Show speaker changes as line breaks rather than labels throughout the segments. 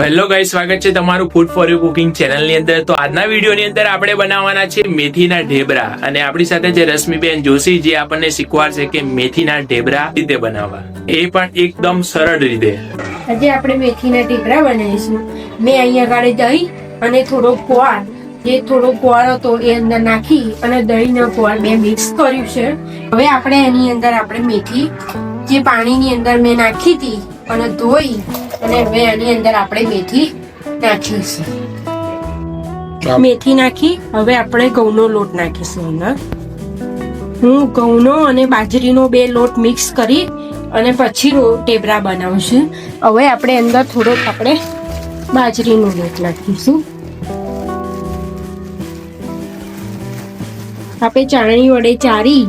Hello guys, સ્વાગત છે તમારું food for you cooking channel ની અંદર। તો આજના વિડીયો ની અંદર આપણે બનાવવાના છે મેથીના ઢેબરા, અને આપણી સાથે છે રશ્મિબેન જોશી, જે આપણને શીખવાડશે કે મેથીના ઢેબરા રીતે બનાવવા, એ પણ એકદમ સરળ રીતે।
આજે આપણે મેથીના ઢેબરા બનાવીશું। મેં અહીંયા ગાળે દહીં અને થોડો ગોળ, જે થોડો ગોળ હતો એ અંદર નાખી અને દહીં ને ગોળ બે મિક્સ કર્યું છે। હવે આપણે એની અંદર આપણે મેથી જે પાણીની અંદર મેં નાખી હતી અને ધોઈ અને હવે એની અંદર આપણે મેથી નાખીશું। મેથી નાખી હવે આપણે ઘઉંનો લોટ નાખીશું અંદર। હું ઘઉંનો અને બાજરીનો બે લોટ મિક્સ કરી અને પછી ઢેબરા બનાવું છું। હવે આપણે અંદર થોડોક આપણે બાજરીનો લોટ નાખીશું। આપણે ચાળણી વડે ચારી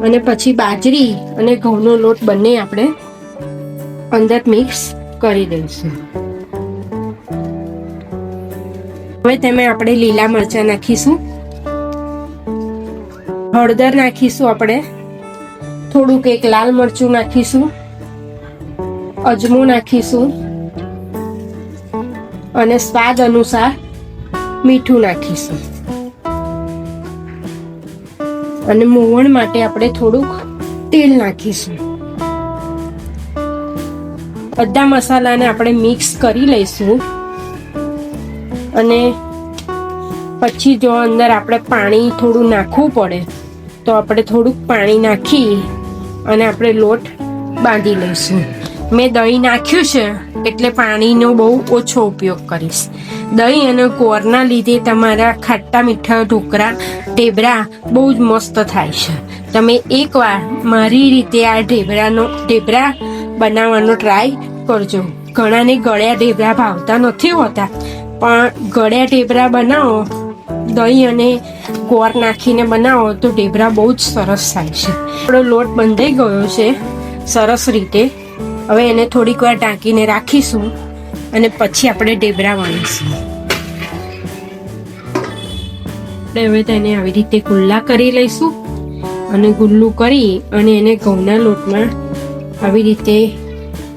અને પછી બાજરી અને ઘઉંનો લોટ બંને આપણે અંદર મિક્સ કરી દઈશું। હવે તેમાં આપણે લીલા મરચાં નાખીશું, હળદર નાખીશું, આપણે થોડુંક એક લાલ મરચું નાખીશું, અજમો નાખીશું અને સ્વાદ અનુસાર મીઠું નાખીશું। અને મોવણ માટે આપણે થોડુંક તેલ નાખીશું। બધા મસાલાને આપણે મિક્સ કરી લઈશું અને પછી જો અંદર આપણે પાણી થોડું નાખવું પડે તો આપણે થોડુંક પાણી નાખી અને આપણે લોટ બાંધી લઈશું। મેં દહીં નાખ્યું છે એટલે પાણીનો બહુ ઓછો ઉપયોગ કરીશ। દહીં અને ગોળના લીધે તમારા ખાટા મીઠા ઢેબરા બહુ જ મસ્ત થાય છે। તમે એકવાર મારી રીતે આ ઢેબરા બનાવવાનો ટ્રાય કરજો। ઘણાને ગળ્યા ઢેબરા ભાવતા નથી હોતા, પણ ગળ્યા ઢેબરા બનાવો, દહીં અને ગોળ નાખીને બનાવો તો ઢેબરા બહુ જ સરસ થાય છે। આપણો લોટ બંધાઈ ગયો છે સરસ રીતે। હવે એને થોડીક વાર ઢાંકીને રાખીશું અને પછી આપણે ઢેબરા વણીશું। હવે તેને આવી રીતે ગુલ્લા કરી લઈશું અને ગુલ્લું કરી અને એને ઘઉંના લોટમાં આવી રીતે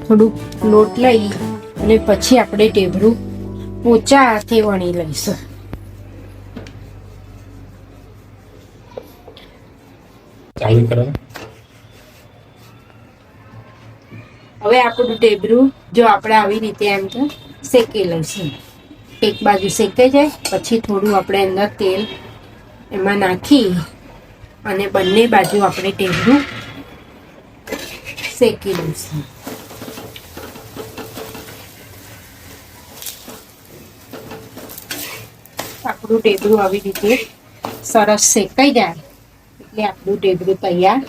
થોડુંક લોટ લઈ અને પછી આપણે ઢેબરું પોચા હાથે વણી લઈશું। હવે આપણું ઢેબરું જો આપણે આવી રીતે એમ તો શેકી લઈશું। એક બાજુ શેકાઈ જાય પછી થોડું આપણે અંદર તેલ એમાં નાખી અને બંને બાજુ આપણે ઢેબરું શેકી લઈશું। આપણું ઢેબરું આવી રીતે સરસ શેકાઈ જાય એટલે આપણું ઢેબરું તૈયાર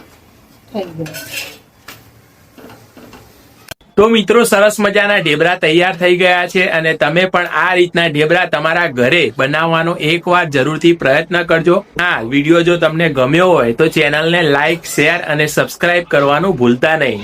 થઈ ગયું।
તો મિત્રો, સરસ મજાના ઢેબરા તૈયાર થઈ ગયા છે, અને તમે પણ આ રીતના ઢેબરા તમારા ઘરે બનાવવાનો એકવાર જરૂરથી પ્રયત્ન કરજો। હા, વિડીયો જો તમને ગમ્યો હોય તો ચેનલને લાઈક, શેર અને સબસ્ક્રાઇબ કરવાનું ભૂલતા નહીં।